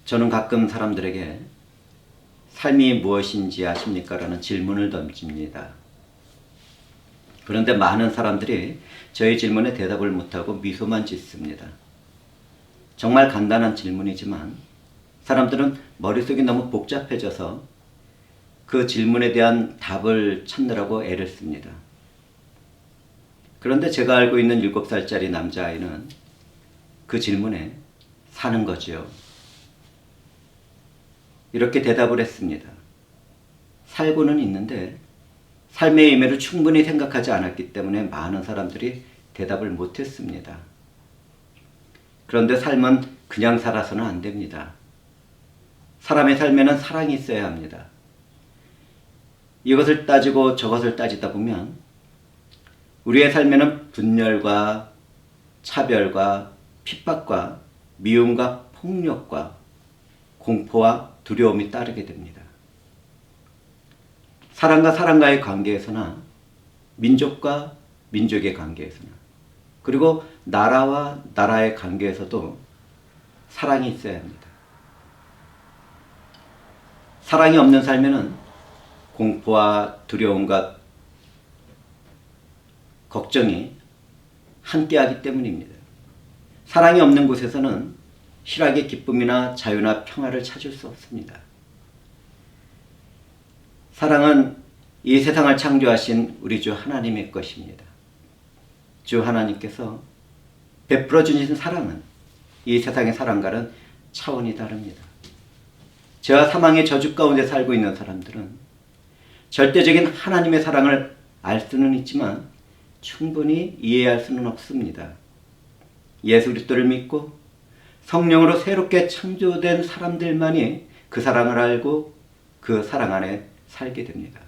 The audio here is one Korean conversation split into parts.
저는 가끔 사람들에게 삶이 무엇인지 아십니까? 라는 질문을 던집니다. 그런데 많은 사람들이 저의 질문에 대답을 못하고 미소만 짓습니다. 정말 간단한 질문이지만 사람들은 머릿속이 너무 복잡해져서 그 질문에 대한 답을 찾느라고 애를 씁니다. 그런데 제가 알고 있는 7살짜리 남자아이는 그 질문에 사는 거지요. 이렇게 대답을 했습니다. 살고는 있는데 삶의 의미를 충분히 생각하지 않았기 때문에 많은 사람들이 대답을 못했습니다. 그런데 삶은 그냥 살아서는 안 됩니다. 사람의 삶에는 사랑이 있어야 합니다. 이것을 따지고 저것을 따지다 보면 우리의 삶에는 분열과 차별과 핍박과 미움과 폭력과 공포와 두려움이 따르게 됩니다. 사람과 사람과의 관계에서나 민족과 민족의 관계에서나 그리고 나라와 나라의 관계에서도 사랑이 있어야 합니다. 사랑이 없는 삶에는 공포와 두려움과 걱정이 함께하기 때문입니다. 사랑이 없는 곳에서는 희락의 기쁨이나 자유나 평화를 찾을 수 없습니다. 사랑은 이 세상을 창조하신 우리 주 하나님의 것입니다. 주 하나님께서 베풀어 주신 사랑은 이 세상의 사랑과는 차원이 다릅니다. 죄와 사망의 저주 가운데 살고 있는 사람들은 절대적인 하나님의 사랑을 알 수는 있지만 충분히 이해할 수는 없습니다. 예수 그리스도를 믿고 성령으로 새롭게 창조된 사람들만이 그 사랑을 알고 그 사랑 안에 살게 됩니다.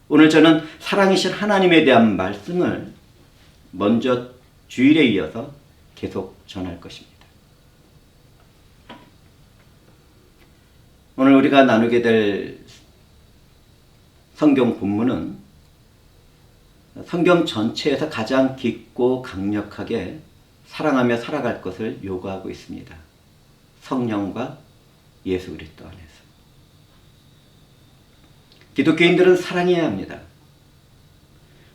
오늘 저는 사랑이신 하나님에 대한 말씀을 먼저 주일에 이어서 계속 전할 것입니다. 오늘 우리가 나누게 될 성경 본문은 성경 전체에서 가장 깊고 강력하게 사랑하며 살아갈 것을 요구하고 있습니다. 성령과 예수 그리스도 안에서. 기독교인들은 사랑해야 합니다.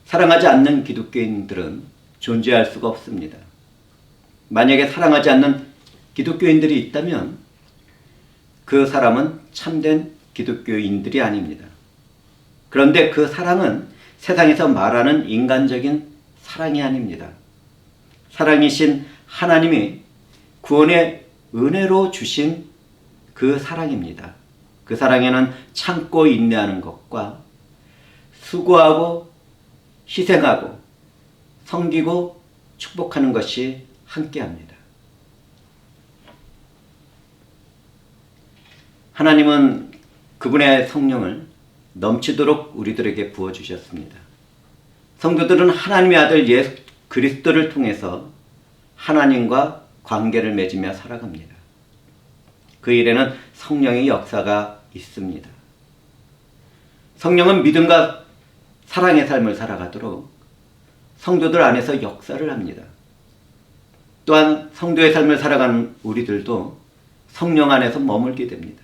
사랑하지 않는 기독교인들은 존재할 수가 없습니다. 만약에 사랑하지 않는 기독교인들이 있다면 그 사람은 참된 기독교인들이 아닙니다. 그런데 그 사랑은 세상에서 말하는 인간적인 사랑이 아닙니다. 사랑이신 하나님이 구원의 은혜로 주신 그 사랑입니다. 그 사랑에는 참고 인내하는 것과 수고하고 희생하고 섬기고 축복하는 것이 함께합니다. 하나님은 그분의 성령을 넘치도록 우리들에게 부어주셨습니다. 성도들은 하나님의 아들 예수 그리스도를 통해서 하나님과 관계를 맺으며 살아갑니다. 그 일에는 성령의 역사가 있습니다. 성령은 믿음과 사랑의 삶을 살아가도록 성도들 안에서 역사를 합니다. 또한 성도의 삶을 살아가는 우리들도 성령 안에서 머물게 됩니다.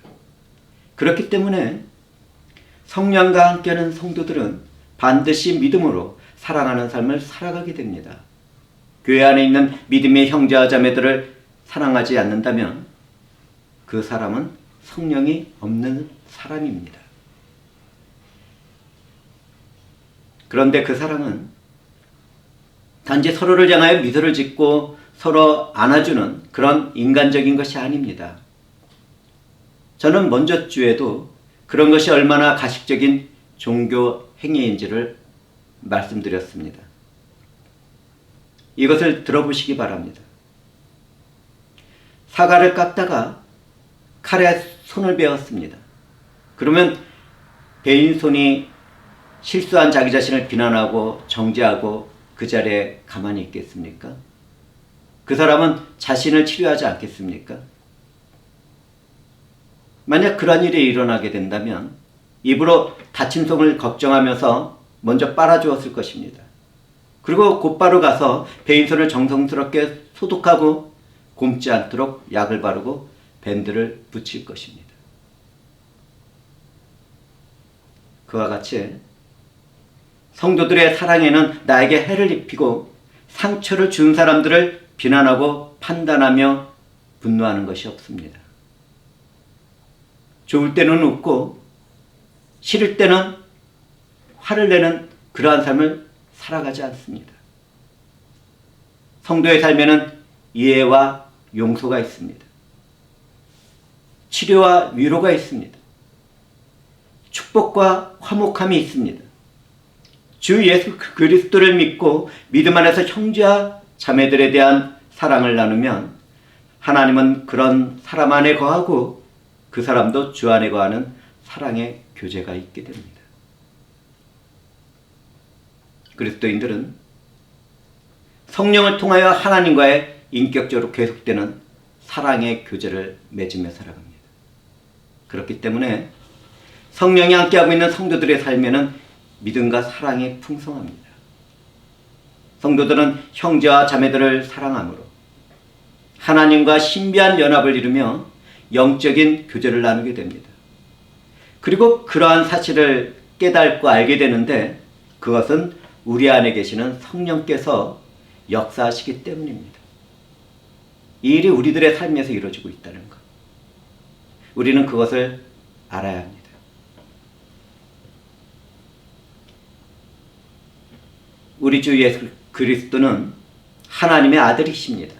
그렇기 때문에 성령과 함께하는 성도들은 반드시 믿음으로 사랑하는 삶을 살아가게 됩니다. 교회 안에 있는 믿음의 형제와 자매들을 사랑하지 않는다면 그 사람은 성령이 없는 사람입니다. 그런데 그 사랑은 단지 서로를 향하여 미소를 짓고 서로 안아주는 그런 인간적인 것이 아닙니다. 저는 먼저 주에도 그런 것이 얼마나 가식적인 종교 행위인지를 말씀드렸습니다. 이것을 들어보시기 바랍니다. 사과를 깎다가 칼에 손을 베었습니다. 그러면 베인 손이 실수한 자기 자신을 비난하고 정죄하고 그 자리에 가만히 있겠습니까? 그 사람은 자신을 치료하지 않겠습니까? 만약 그런 일이 일어나게 된다면 입으로 다친 손을 걱정하면서 먼저 빨아주었을 것입니다. 그리고 곧바로 가서 베인 손을 정성스럽게 소독하고 곪지 않도록 약을 바르고 밴드를 붙일 것입니다. 그와 같이 성도들의 사랑에는 나에게 해를 입히고 상처를 준 사람들을 비난하고 판단하며 분노하는 것이 없습니다. 좋을 때는 웃고 싫을 때는 화를 내는 그러한 삶을 살아가지 않습니다. 성도의 삶에는 이해와 용서가 있습니다. 치료와 위로가 있습니다. 축복과 화목함이 있습니다. 주 예수 그리스도를 믿고 믿음 안에서 형제와 자매들에 대한 사랑을 나누면 하나님은 그런 사람 안에 거하고 그 사람도 주 안에 거하는 사랑의 교제가 있게 됩니다. 그리스도인들은 성령을 통하여 하나님과의 인격적으로 계속되는 사랑의 교제를 맺으며 살아갑니다. 그렇기 때문에 성령이 함께하고 있는 성도들의 삶에는 믿음과 사랑이 풍성합니다. 성도들은 형제와 자매들을 사랑함으로 하나님과 신비한 연합을 이루며 영적인 교제를 나누게 됩니다. 그리고 그러한 사실을 깨닫고 알게 되는데 그것은 우리 안에 계시는 성령께서 역사하시기 때문입니다. 이 일이 우리들의 삶에서 이루어지고 있다는 것. 우리는 그것을 알아야 합니다. 우리 주 예수 그리스도는 하나님의 아들이십니다.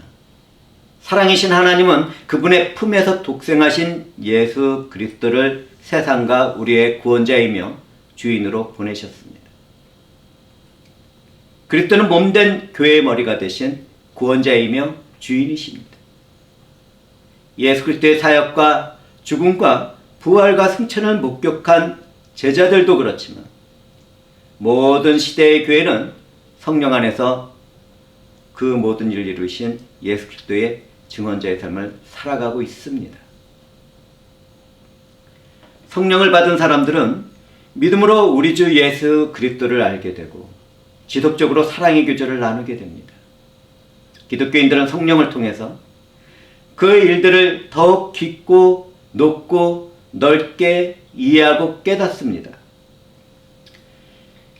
사랑이신 하나님은 그분의 품에서 독생하신 예수 그리스도를 세상과 우리의 구원자이며 주인으로 보내셨습니다. 그리스도는 몸된 교회의 머리가 되신 구원자이며 주인이십니다. 예수 그리스도의 사역과 죽음과 부활과 승천을 목격한 제자들도 그렇지만 모든 시대의 교회는 성령 안에서 그 모든 일을 이루신 예수 그리스도의 증언자의 삶을 살아가고 있습니다. 성령을 받은 사람들은 믿음으로 우리 주 예수 그리스도를 알게 되고 지속적으로 사랑의 교제를 나누게 됩니다. 기독교인들은 성령을 통해서 그 일들을 더욱 깊고 높고 넓게 이해하고 깨닫습니다.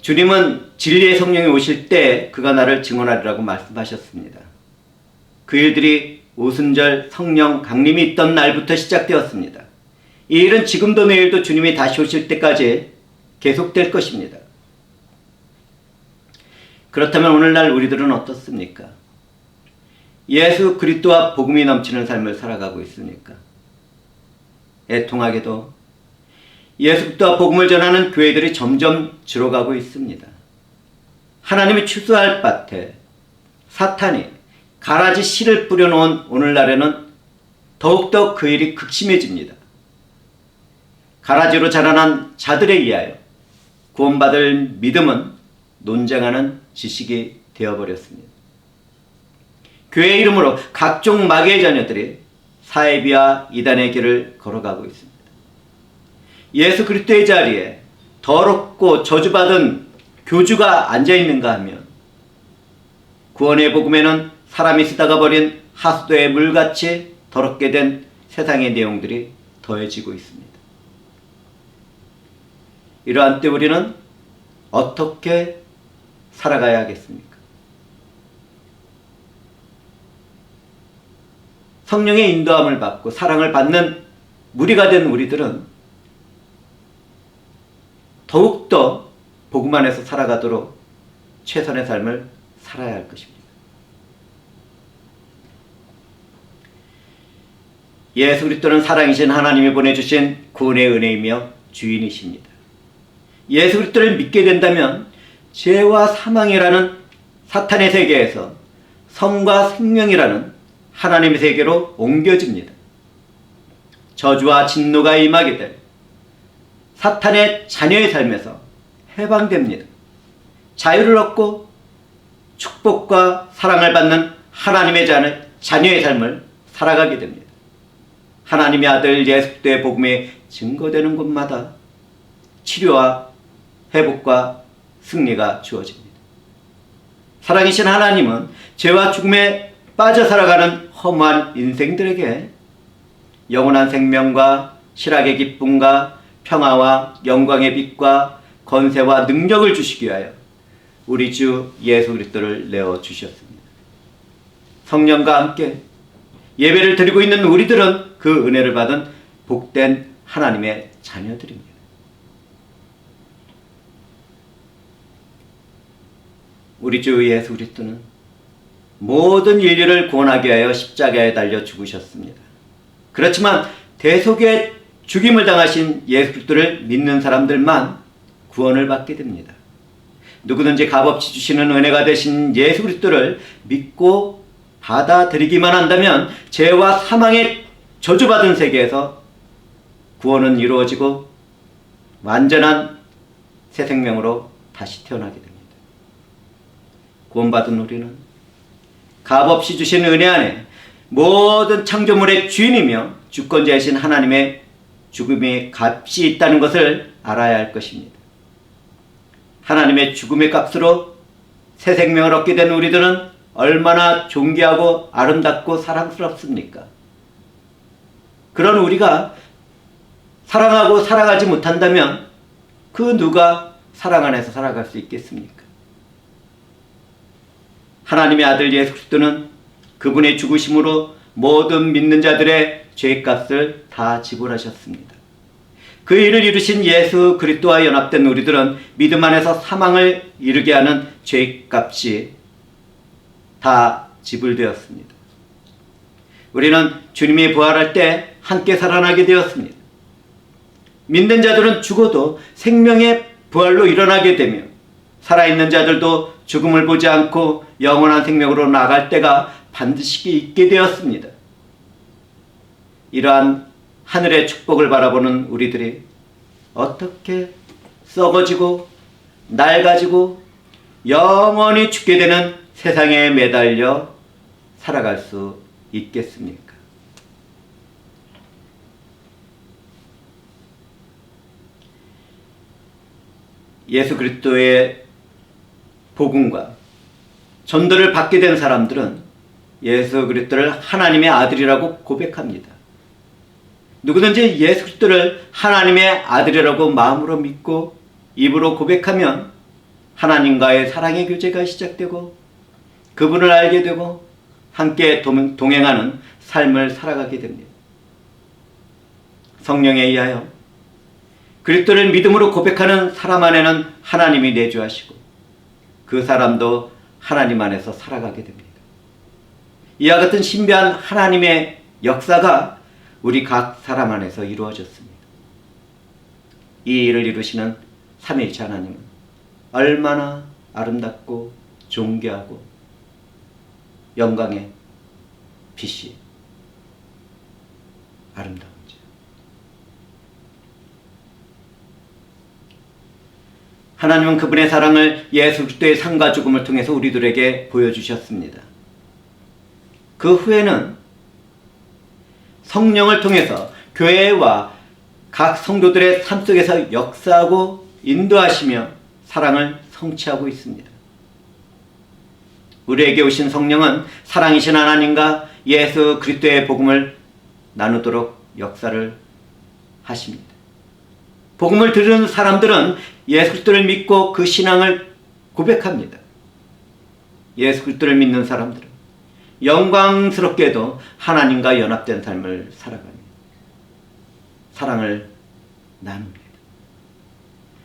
주님은 진리의 성령이 오실 때 그가 나를 증언하리라고 말씀하셨습니다. 그 일들이 오순절 성령 강림이 있던 날부터 시작되었습니다. 이 일은 지금도 내일도 주님이 다시 오실 때까지 계속될 것입니다. 그렇다면 오늘날 우리들은 어떻습니까? 예수 그리스도와 복음이 넘치는 삶을 살아가고 있습니까? 애통하게도 예수 그리스도와 복음을 전하는 교회들이 점점 줄어가고 있습니다. 하나님이 추수할 밭에 사탄이 가라지 씨를 뿌려놓은 오늘날에는 더욱더 그 일이 극심해집니다. 가라지로 자라난 자들에 의하여 구원받을 믿음은 논쟁하는 지식이 되어버렸습니다. 교회 이름으로 각종 마귀의 자녀들이 사이비와 이단의 길을 걸어가고 있습니다. 예수 그리스도의 자리에 더럽고 저주받은 교주가 앉아있는가 하면 구원의 복음에는 사람이 쓰다가 버린 하수도의 물같이 더럽게 된 세상의 내용들이 더해지고 있습니다. 이러한 때 우리는 어떻게 살아가야 하겠습니까? 성령의 인도함을 받고 사랑을 받는 무리가 된 우리들은 더욱더 복음 안에서 살아가도록 최선의 삶을 살아야 할 것입니다. 예수 그리스도는 사랑이신 하나님이 보내주신 구원의 은혜이며 주인이십니다. 예수 그리스도를 믿게 된다면 죄와 사망이라는 사탄의 세계에서 성과 생명이라는 하나님의 세계로 옮겨집니다. 저주와 진노가 임하게 될 사탄의 자녀의 삶에서 해방됩니다. 자유를 얻고 축복과 사랑을 받는 하나님의 자녀의 삶을 살아가게 됩니다. 하나님의 아들 예수 그리스도의 복음이 증거되는 곳마다 치료와 회복과 승리가 주어집니다. 사랑이신 하나님은 죄와 죽음에 빠져 살아가는 허무한 인생들에게 영원한 생명과 실학의 기쁨과 평화와 영광의 빛과 권세와 능력을 주시기 위하여 우리 주 예수 그리스도를 내어 주셨습니다. 성령과 함께 예배를 드리고 있는 우리들은 그 은혜를 받은 복된 하나님의 자녀들입니다. 우리 주 예수 그리스도는 모든 인류를 구원하기 위하여 십자가에 달려 죽으셨습니다. 그렇지만 대속의 죽임을 당하신 예수 그리스도를 믿는 사람들만 구원을 받게 됩니다. 누구든지 값없이 주시는 은혜가 되신 예수 그리스도를 믿고 받아들이기만 한다면 죄와 사망의 저주받은 세계에서 구원은 이루어지고 완전한 새 생명으로 다시 태어나게 됩니다. 구원받은 우리는 값없이 주신 은혜 안에 모든 창조물의 주인이며 주권자이신 하나님의 죽음의 값이 있다는 것을 알아야 할 것입니다. 하나님의 죽음의 값으로 새 생명을 얻게 된 우리들은 얼마나 존귀하고 아름답고 사랑스럽습니까? 그런 우리가 사랑하고 살아가지 못한다면 그 누가 사랑 안에서 살아갈 수 있겠습니까? 하나님의 아들 예수 그리스도는 그분의 죽으심으로 모든 믿는 자들의 죄값을 다 지불하셨습니다. 그 일을 이루신 예수 그리스도와 연합된 우리들은 믿음 안에서 사망을 이루게 하는 죄값이 다 지불되었습니다. 우리는 주님이 부활할 때 함께 살아나게 되었습니다. 믿는 자들은 죽어도 생명의 부활로 일어나게 되며 살아있는 자들도 죽음을 보지 않고 영원한 생명으로 나갈 때가 반드시 있게 되었습니다. 이러한 하늘의 축복을 바라보는 우리들이 어떻게 썩어지고 낡아지고 영원히 죽게 되는 세상에 매달려 살아갈 수 있겠습니까? 예수 그리스도의 복음과 전도를 받게 된 사람들은 예수 그리스도를 하나님의 아들이라고 고백합니다. 누구든지 예수 그리스도를 하나님의 아들이라고 마음으로 믿고 입으로 고백하면 하나님과의 사랑의 교제가 시작되고 그분을 알게 되고 함께 동행하는 삶을 살아가게 됩니다. 성령에 의하여 그리스도를 믿음으로 고백하는 사람 안에는 하나님이 내주하시고 그 사람도 하나님 안에서 살아가게 됩니다. 이와 같은 신비한 하나님의 역사가 우리 각 사람 안에서 이루어졌습니다. 이 일을 이루시는 삼위일체 하나님은 얼마나 아름답고 존귀하고 영광의 빛이 아름다운지. 하나님은 그분의 사랑을 예수 그리스도의 삶과 죽음을 통해서 우리들에게 보여주셨습니다. 그 후에는 성령을 통해서 교회와 각 성도들의 삶 속에서 역사하고 인도하시며 사랑을 성취하고 있습니다. 우리에게 오신 성령은 사랑이신 하나님과 예수 그리스도의 복음을 나누도록 역사를 하십니다. 복음을 들은 사람들은 예수 그리스도를 믿고 그 신앙을 고백합니다. 예수 그리스도를 믿는 사람들은 영광스럽게도 하나님과 연합된 삶을 살아갑니다. 사랑을 나눕니다.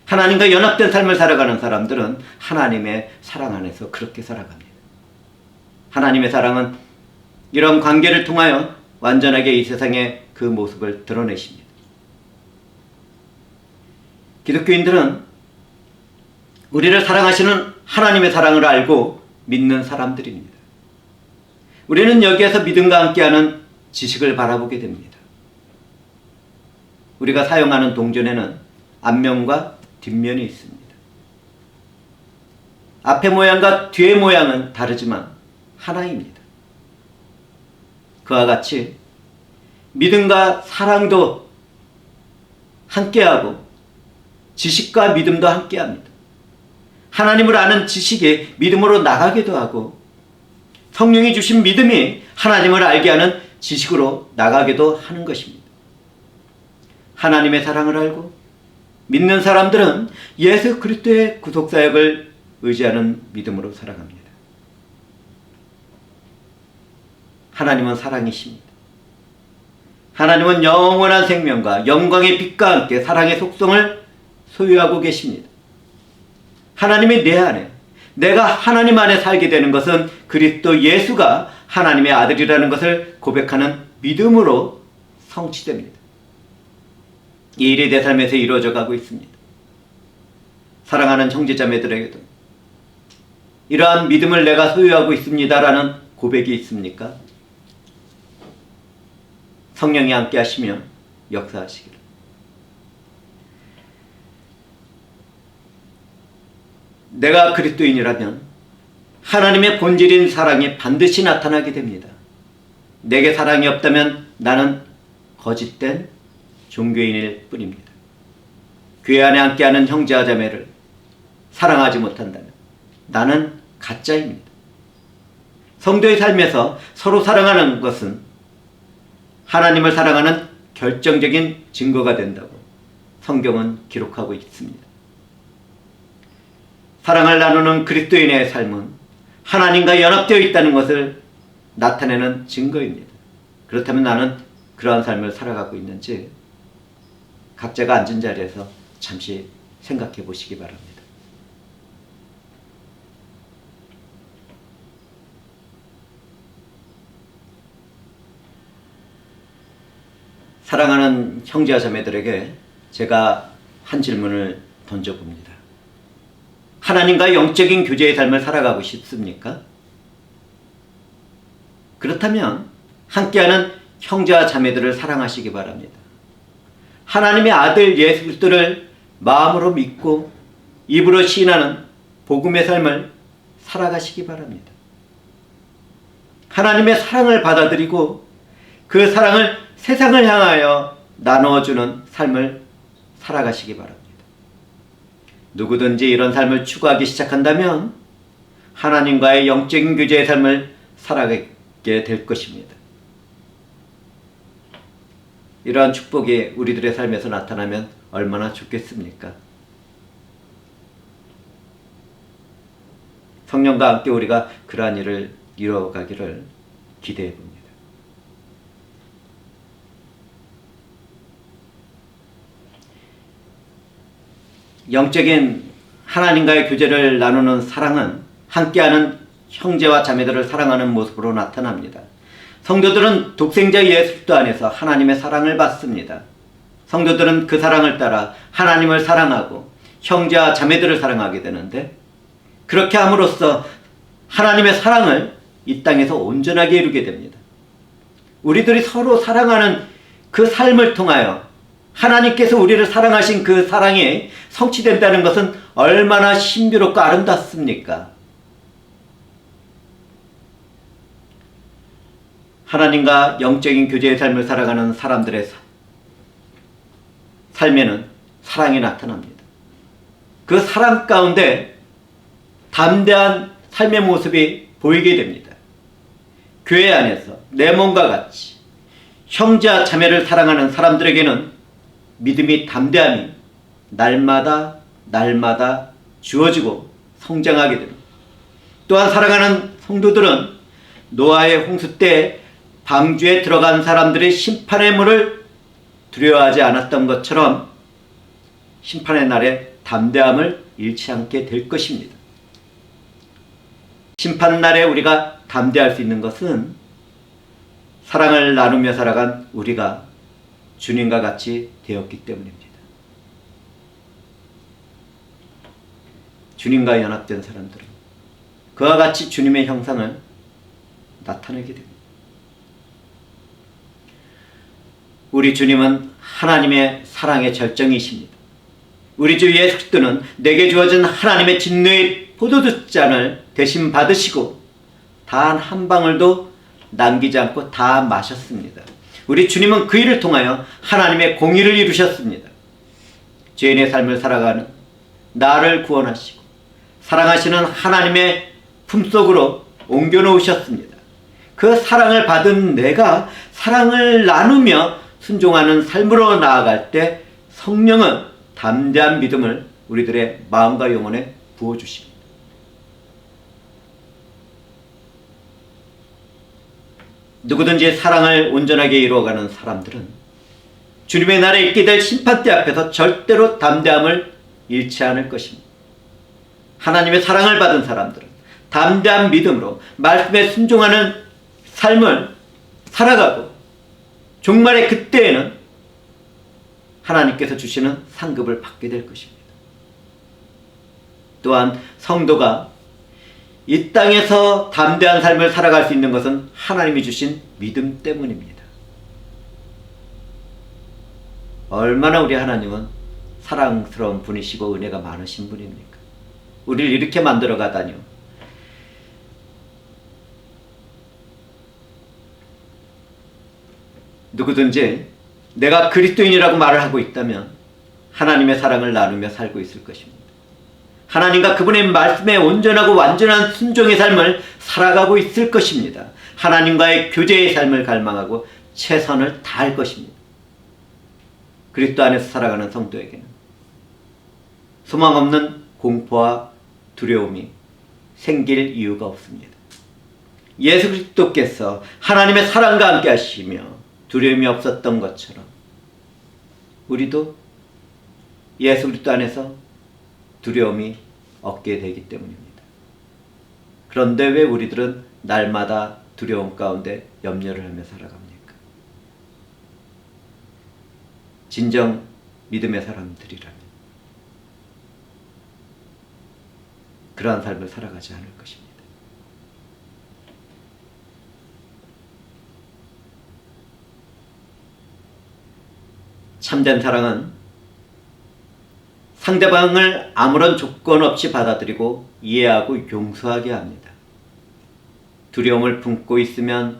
하나님과 연합된 삶을 살아가는 사람들은 하나님의 사랑 안에서 그렇게 살아갑니다. 하나님의 사랑은 이런 관계를 통하여 완전하게 이 세상에 그 모습을 드러내십니다. 기독교인들은 우리를 사랑하시는 하나님의 사랑을 알고 믿는 사람들입니다. 우리는 여기에서 믿음과 함께하는 지식을 바라보게 됩니다. 우리가 사용하는 동전에는 앞면과 뒷면이 있습니다. 앞의 모양과 뒤의 모양은 다르지만 하나입니다. 그와 같이 믿음과 사랑도 함께하고 지식과 믿음도 함께합니다. 하나님을 아는 지식이 믿음으로 나가기도 하고 성령이 주신 믿음이 하나님을 알게 하는 지식으로 나가기도 하는 것입니다. 하나님의 사랑을 알고 믿는 사람들은 예수 그리스도의 구속사역을 의지하는 믿음으로 살아갑니다. 하나님은 사랑이십니다. 하나님은 영원한 생명과 영광의 빛과 함께 사랑의 속성을 소유하고 계십니다. 하나님이 내 안에, 내가 하나님 안에 살게 되는 것은 그리스도 예수가 하나님의 아들이라는 것을 고백하는 믿음으로 성취됩니다. 이 일이 내 삶에서 이루어져 가고 있습니다. 사랑하는 형제자매들에게도 이러한 믿음을 내가 소유하고 있습니다라는 고백이 있습니까? 성령이 함께 하시며 역사하시기를. 내가 그리스도인이라면 하나님의 본질인 사랑이 반드시 나타나게 됩니다. 내게 사랑이 없다면 나는 거짓된 종교인일 뿐입니다. 교회 안에 함께하는 형제와 자매를 사랑하지 못한다면 나는 가짜입니다. 성도의 삶에서 서로 사랑하는 것은 하나님을 사랑하는 결정적인 증거가 된다고 성경은 기록하고 있습니다. 사랑을 나누는 그리스도인의 삶은 하나님과 연합되어 있다는 것을 나타내는 증거입니다. 그렇다면 나는 그러한 삶을 살아가고 있는지 각자가 앉은 자리에서 잠시 생각해 보시기 바랍니다. 사랑하는 형제와 자매들에게 제가 한 질문을 던져봅니다. 하나님과 영적인 교제의 삶을 살아가고 싶습니까? 그렇다면 함께하는 형제와 자매들을 사랑하시기 바랍니다. 하나님의 아들 예수 그리스도를 마음으로 믿고 입으로 시인하는 복음의 삶을 살아가시기 바랍니다. 하나님의 사랑을 받아들이고 그 사랑을 세상을 향하여 나누어주는 삶을 살아가시기 바랍니다. 누구든지 이런 삶을 추구하기 시작한다면 하나님과의 영적인 교제의 삶을 살아가게 될 것입니다. 이러한 축복이 우리들의 삶에서 나타나면 얼마나 좋겠습니까? 성령과 함께 우리가 그러한 일을 이뤄가기를 기대해 봅니다. 영적인 하나님과의 교제를 나누는 사랑은 함께하는 형제와 자매들을 사랑하는 모습으로 나타납니다. 성도들은 독생자 예수 그리스도 안에서 하나님의 사랑을 받습니다. 성도들은 그 사랑을 따라 하나님을 사랑하고 형제와 자매들을 사랑하게 되는데, 그렇게 함으로써 하나님의 사랑을 이 땅에서 온전하게 이루게 됩니다. 우리들이 서로 사랑하는 그 삶을 통하여 하나님께서 우리를 사랑하신 그 사랑이 성취된다는 것은 얼마나 신비롭고 아름답습니까? 하나님과 영적인 교제의 삶을 살아가는 사람들의 삶에는 사랑이 나타납니다. 그 사랑 가운데 담대한 삶의 모습이 보이게 됩니다. 교회 안에서 내 몸과 같이 형제와 자매를 사랑하는 사람들에게는 믿음이 담대함이 날마다 주어지고 성장하게 됩니다. 또한 사랑하는 성도들은 노아의 홍수 때 방주에 들어간 사람들의 심판의 물을 두려워하지 않았던 것처럼 심판의 날에 담대함을 잃지 않게 될 것입니다. 심판날에 우리가 담대할 수 있는 것은 사랑을 나누며 살아간 우리가 주님과 같이 되었기 때문입니다. 주님과 연합된 사람들은 그와 같이 주님의 형상을 나타내게 됩니다. 우리 주님은 하나님의 사랑의 절정이십니다. 우리 주 예수 그리스도는 내게 주어진 하나님의 진노의 포도주 잔을 대신 받으시고 단 한 방울도 남기지 않고 다 마셨습니다. 우리 주님은 그 일을 통하여 하나님의 공의를 이루셨습니다. 죄인의 삶을 살아가는 나를 구원하시고 사랑하시는 하나님의 품속으로 옮겨놓으셨습니다. 그 사랑을 받은 내가 사랑을 나누며 순종하는 삶으로 나아갈 때 성령은 담대한 믿음을 우리들의 마음과 영혼에 부어주십니다. 누구든지 사랑을 온전하게 이루어가는 사람들은 주님의 날에 있게 될 심판대 앞에서 절대로 담대함을 잃지 않을 것입니다. 하나님의 사랑을 받은 사람들은 담대한 믿음으로 말씀에 순종하는 삶을 살아가고 종말의 그때에는 하나님께서 주시는 상급을 받게 될 것입니다. 또한 성도가 이 땅에서 담대한 삶을 살아갈 수 있는 것은 하나님이 주신 믿음 때문입니다. 얼마나 우리 하나님은 사랑스러운 분이시고 은혜가 많으신 분입니까? 우리를 이렇게 만들어 가다니요. 누구든지 내가 그리스도인이라고 말을 하고 있다면 하나님의 사랑을 나누며 살고 있을 것입니다. 하나님과 그분의 말씀에 온전하고 완전한 순종의 삶을 살아가고 있을 것입니다. 하나님과의 교제의 삶을 갈망하고 최선을 다할 것입니다. 그리스도 안에서 살아가는 성도에게는 소망 없는 공포와 두려움이 생길 이유가 없습니다. 예수 그리스도께서 하나님의 사랑과 함께 하시며 두려움이 없었던 것처럼 우리도 예수 그리스도 안에서 두려움이 없게 되기 때문입니다. 그런데 왜 우리들은 날마다 두려움 가운데 염려를 하며 살아갑니까? 진정 믿음의 사람들이라면 그러한 삶을 살아가지 않을 것입니다. 참된 사랑은 상대방을 아무런 조건 없이 받아들이고 이해하고 용서하게 합니다. 두려움을 품고 있으면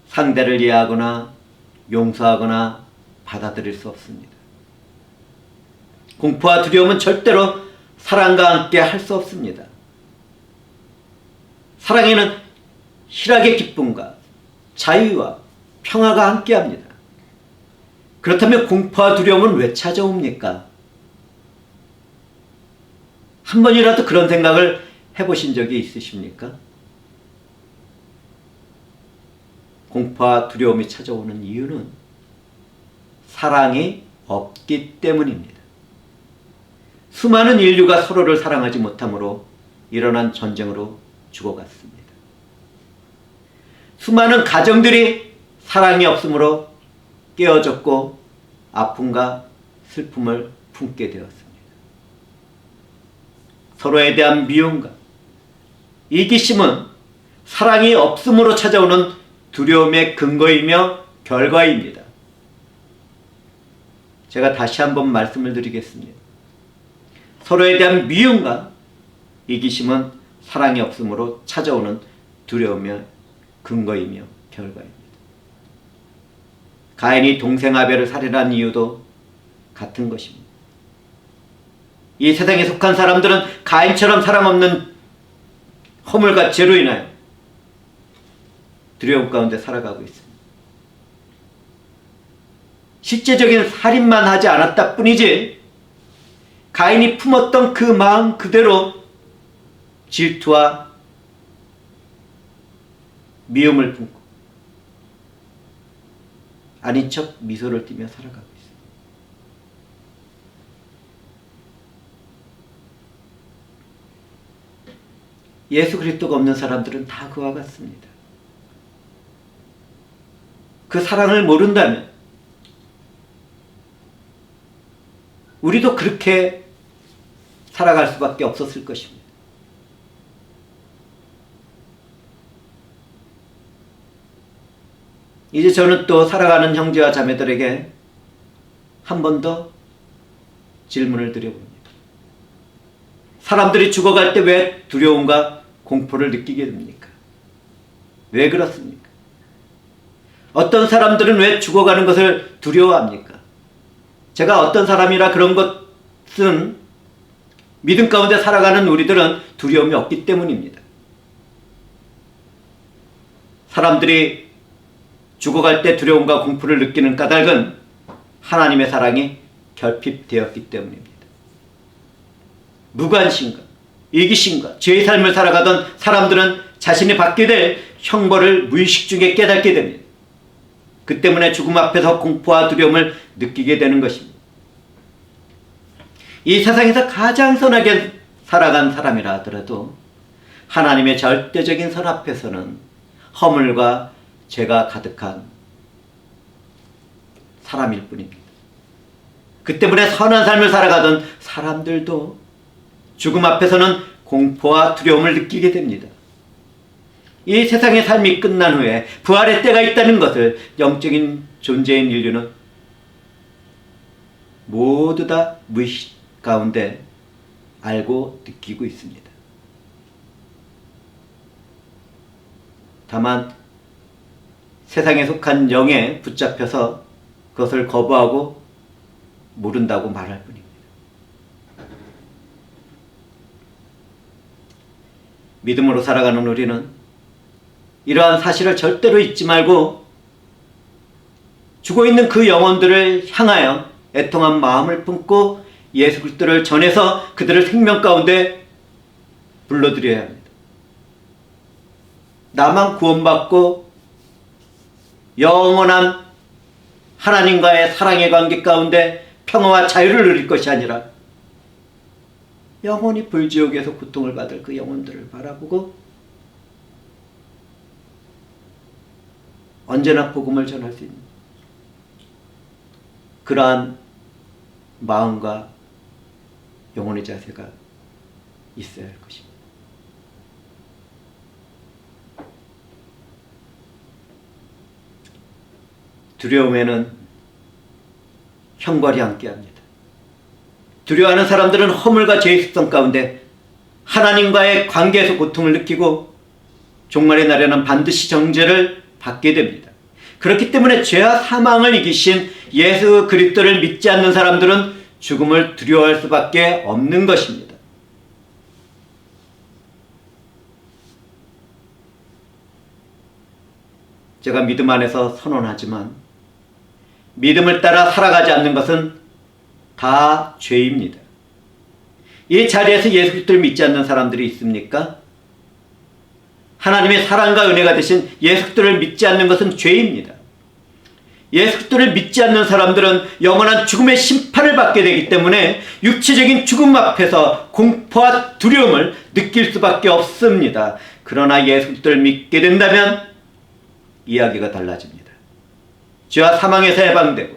상대를 이해하거나 용서하거나 받아들일 수 없습니다. 공포와 두려움은 절대로 사랑과 함께 할 수 없습니다. 사랑에는 희락의 기쁨과 자유와 평화가 함께합니다. 그렇다면 공포와 두려움은 왜 찾아옵니까? 한 번이라도 그런 생각을 해보신 적이 있으십니까? 공포와 두려움이 찾아오는 이유는 사랑이 없기 때문입니다. 수많은 인류가 서로를 사랑하지 못함으로 일어난 전쟁으로 죽어갔습니다. 수많은 가정들이 사랑이 없으므로 깨어졌고 아픔과 슬픔을 품게 되었습니다. 서로에 대한 미움과 이기심은 사랑이 없음으로 찾아오는 두려움의 근거이며 결과입니다. 제가 다시 한번 말씀을 드리겠습니다. 서로에 대한 미움과 이기심은 사랑이 없음으로 찾아오는 두려움의 근거이며 결과입니다. 가인이 동생 아벨을 살인한 이유도 같은 것입니다. 이 세상에 속한 사람들은 가인처럼 사랑 없는 허물과 죄로 인하여 두려움 가운데 살아가고 있습니다. 실제적인 살인만 하지 않았다 뿐이지 가인이 품었던 그 마음 그대로 질투와 미움을 품고 아닌 척 미소를 띠며 살아가고 있습니다. 예수 그리스도가 없는 사람들은 다 그와 같습니다. 그 사랑을 모른다면 우리도 그렇게 살아갈 수밖에 없었을 것입니다. 이제 저는 또 살아가는 형제와 자매들에게 한 번 더 질문을 드려봅니다. 사람들이 죽어갈 때 왜 두려움과 공포를 느끼게 됩니까? 왜 그렇습니까? 어떤 사람들은 왜 죽어가는 것을 두려워합니까? 제가 어떤 사람이라 그런 것은 믿음 가운데 살아가는 우리들은 두려움이 없기 때문입니다. 사람들이 죽어갈 때 두려움과 공포를 느끼는 까닭은 하나님의 사랑이 결핍되었기 때문입니다. 무관심과 이기심과 죄의 삶을 살아가던 사람들은 자신이 받게 될 형벌을 무의식 중에 깨닫게 됩니다. 그 때문에 죽음 앞에서 공포와 두려움을 느끼게 되는 것입니다. 이 세상에서 가장 선하게 살아간 사람이라 하더라도 하나님의 절대적인 선 앞에서는 허물과 죄가 가득한 사람일 뿐입니다. 그 때문에 선한 삶을 살아가던 사람들도 죽음 앞에서는 공포와 두려움을 느끼게 됩니다. 이 세상의 삶이 끝난 후에 부활의 때가 있다는 것을 영적인 존재인 인류는 모두 다 무의식 가운데 알고 느끼고 있습니다. 다만 세상에 속한 영에 붙잡혀서 그것을 거부하고 모른다고 말할 뿐입니다. 믿음으로 살아가는 우리는 이러한 사실을 절대로 잊지 말고 죽어있는 그 영혼들을 향하여 애통한 마음을 품고 예수 그리스도를 전해서 그들을 생명 가운데 불러들여야 합니다. 나만 구원받고 영원한 하나님과의 사랑의 관계 가운데 평화와 자유를 누릴 것이 아니라 영원히 불지옥에서 고통을 받을 그 영혼들을 바라보고 언제나 복음을 전할 수 있는 그러한 마음과 영혼의 자세가 있어야 할 것입니다. 두려움에는 형벌이 함께합니다. 두려워하는 사람들은 허물과 죄의 습성 가운데 하나님과의 관계에서 고통을 느끼고 종말의 날에는 반드시 정죄를 받게 됩니다. 그렇기 때문에 죄와 사망을 이기신 예수 그리스도를 믿지 않는 사람들은 죽음을 두려워할 수밖에 없는 것입니다. 제가 믿음 안에서 선언하지만 믿음을 따라 살아가지 않는 것은 다 죄입니다. 이 자리에서 예수 그리스도를 믿지 않는 사람들이 있습니까? 하나님의 사랑과 은혜가 되신 예수 그리스도를 믿지 않는 것은 죄입니다. 예수 그리스도를 믿지 않는 사람들은 영원한 죽음의 심판을 받게 되기 때문에 육체적인 죽음 앞에서 공포와 두려움을 느낄 수밖에 없습니다. 그러나 예수 그리스도를 믿게 된다면 이야기가 달라집니다. 죄와 사망에서 해방되고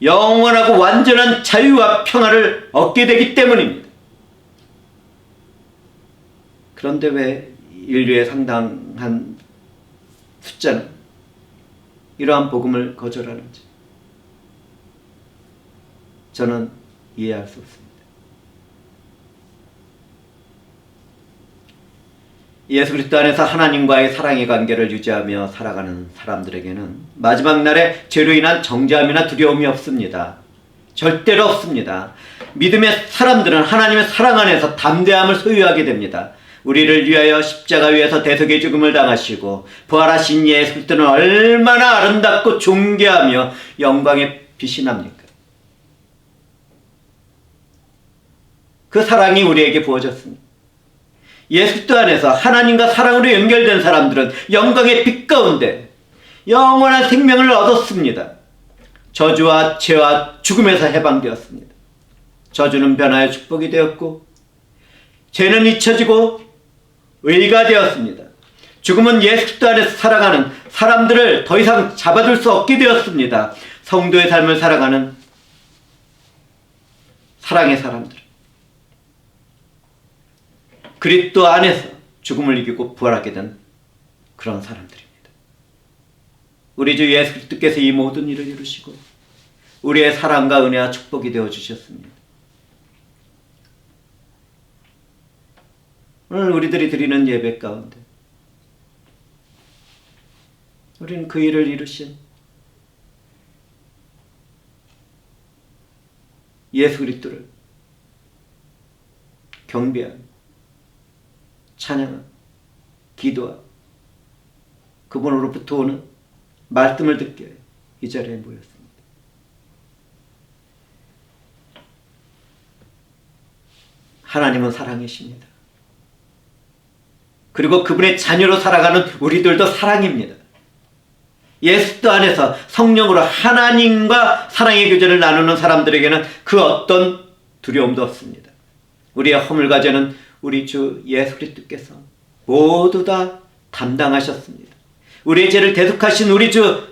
영원하고 완전한 자유와 평화를 얻게 되기 때문입니다. 그런데 왜 인류의 상당한 숫자는 이러한 복음을 거절하는지 저는 이해할 수 없습니다. 예수 그리스도 안에서 하나님과의 사랑의 관계를 유지하며 살아가는 사람들에게는 마지막 날에 죄로 인한 정죄함이나 두려움이 없습니다. 절대로 없습니다. 믿음의 사람들은 하나님의 사랑 안에서 담대함을 소유하게 됩니다. 우리를 위하여 십자가 위에서 대속의 죽음을 당하시고 부활하신 예수 그리스도는 얼마나 아름답고 존귀하며 영광의 빛이 납니까? 그 사랑이 우리에게 부어졌습니다. 예수 그리스도 안에서 하나님과 사랑으로 연결된 사람들은 영광의 빛 가운데 영원한 생명을 얻었습니다. 저주와 죄와 죽음에서 해방되었습니다. 저주는 변하여 축복이 되었고 죄는 잊혀지고 의가 되었습니다. 죽음은 예수 그리스도 안에서 살아가는 사람들을 더 이상 잡아둘 수 없게 되었습니다. 성도의 삶을 살아가는 사랑의 사람들, 그리스도 안에서 죽음을 이기고 부활하게 된 그런 사람들입니다. 우리 주 예수 그리스도께서 이 모든 일을 이루시고 우리의 사랑과 은혜와 축복이 되어 주셨습니다. 오늘 우리들이 드리는 예배 가운데 우리는 그 일을 이루신 예수 그리스도를 경배하며 찬양하며 기도하며 그분으로부터 오는 말씀을 듣게 이 자리에 모였습니다. 하나님은 사랑이십니다. 그리고 그분의 자녀로 살아가는 우리들도 사랑입니다. 예수 안에서 성령으로 하나님과 사랑의 교제를 나누는 사람들에게는 그 어떤 두려움도 없습니다. 우리의 허물과 죄는 우리 주 예수 그리스도께서 모두 다 담당하셨습니다. 우리의 죄를 대속하신 우리 주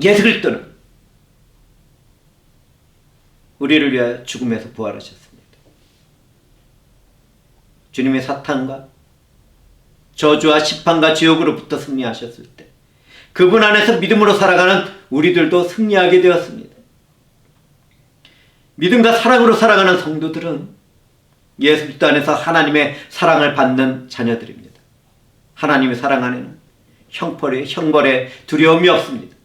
예수 그리스도는 우리를 위하여 죽음에서 부활하셨습니다. 주님의 사탄과 저주와 심판과 지옥으로부터 승리하셨을 때 그분 안에서 믿음으로 살아가는 우리들도 승리하게 되었습니다. 믿음과 사랑으로 살아가는 성도들은 예수 그리스도 안에서 하나님의 사랑을 받는 자녀들입니다. 하나님의 사랑 안에는 형벌의 두려움이 없습니다.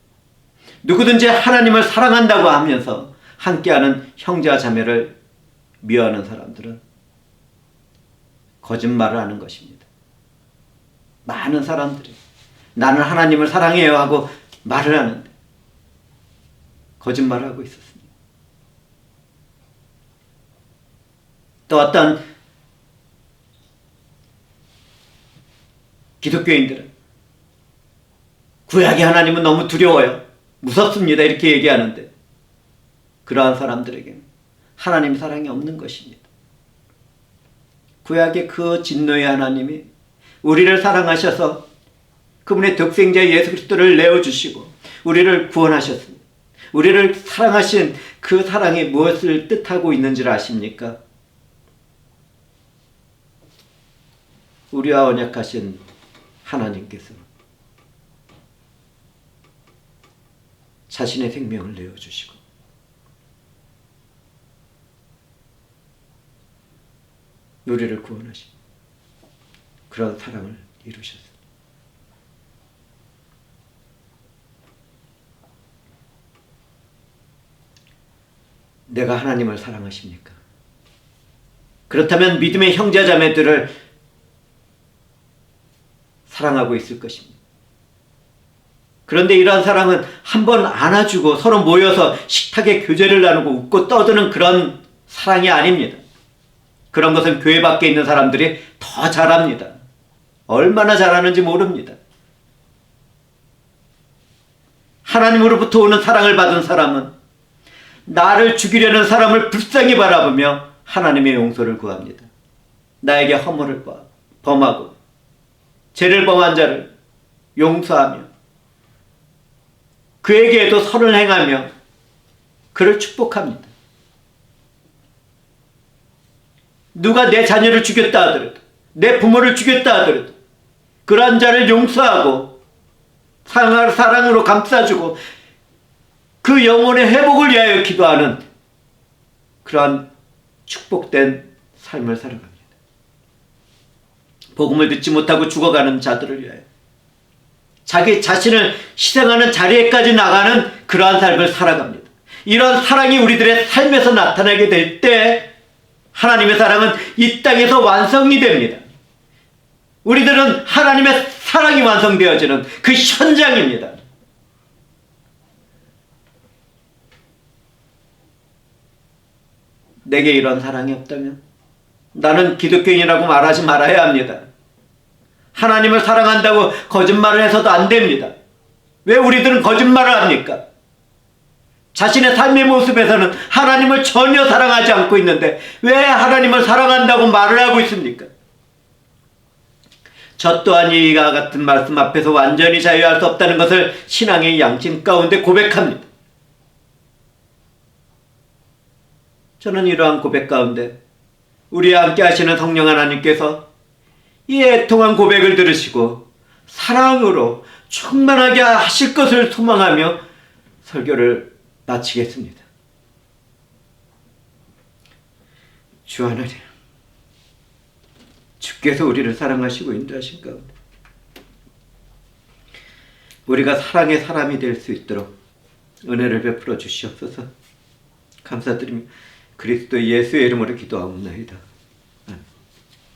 누구든지 하나님을 사랑한다고 하면서 함께하는 형제와 자매를 미워하는 사람들은 거짓말을 하는 것입니다. 많은 사람들이 나는 하나님을 사랑해요 하고 말을 하는데 거짓말을 하고 있었습니다. 또 어떤 기독교인들은 구약의 하나님은 너무 두려워요. 무섭습니다. 이렇게 얘기하는데 그러한 사람들에게는 하나님의 사랑이 없는 것입니다. 구약의 그 진노의 하나님이 우리를 사랑하셔서 그분의 독생자 예수 그리스도를 내어주시고 우리를 구원하셨습니다. 우리를 사랑하신 그 사랑이 무엇을 뜻하고 있는지를 아십니까? 우리와 언약하신 하나님께서 자신의 생명을 내어주시고 우리를 구원하신 그런 사랑을 이루셨습니다. 내가 하나님을 사랑하십니까? 그렇다면 믿음의 형제자매들을 사랑하고 있을 것입니다. 그런데 이러한 사랑은 한번 안아주고 서로 모여서 식탁에 교제를 나누고 웃고 떠드는 그런 사랑이 아닙니다. 그런 것은 교회 밖에 있는 사람들이 더 잘합니다. 얼마나 잘하는지 모릅니다. 하나님으로부터 오는 사랑을 받은 사람은 나를 죽이려는 사람을 불쌍히 바라보며 하나님의 용서를 구합니다. 나에게 허물을 범하고 죄를 범한 자를 용서하며 그에게도 선을 행하며 그를 축복합니다. 누가 내 자녀를 죽였다 하더라도 내 부모를 죽였다 하더라도 그러한 자를 용서하고 사랑으로 감싸주고 그 영혼의 회복을 위하여 기도하는 그러한 축복된 삶을 살아갑니다. 복음을 듣지 못하고 죽어가는 자들을 위하여 자기 자신을 희생하는 자리에까지 나가는 그러한 삶을 살아갑니다. 이런 사랑이 우리들의 삶에서 나타나게 될 때 하나님의 사랑은 이 땅에서 완성이 됩니다. 우리들은 하나님의 사랑이 완성되어지는 그 현장입니다. 내게 이런 사랑이 없다면 나는 기독교인이라고 말하지 말아야 합니다. 하나님을 사랑한다고 거짓말을 해서도 안 됩니다. 왜 우리들은 거짓말을 합니까? 자신의 삶의 모습에서는 하나님을 전혀 사랑하지 않고 있는데 왜 하나님을 사랑한다고 말을 하고 있습니까? 저 또한 이와 같은 말씀 앞에서 완전히 자유할 수 없다는 것을 신앙의 양심 가운데 고백합니다. 저는 이러한 고백 가운데 우리와 함께 하시는 성령 하나님께서 이 애통한 고백을 들으시고 사랑으로 충만하게 하실 것을 소망하며 설교를 마치겠습니다. 주 하나님, 주께서 우리를 사랑하시고 인도하신 가운데 우리가 사랑의 사람이 될 수 있도록 은혜를 베풀어 주시옵소서. 감사드리며 그리스도 예수의 이름으로 기도하옵나이다.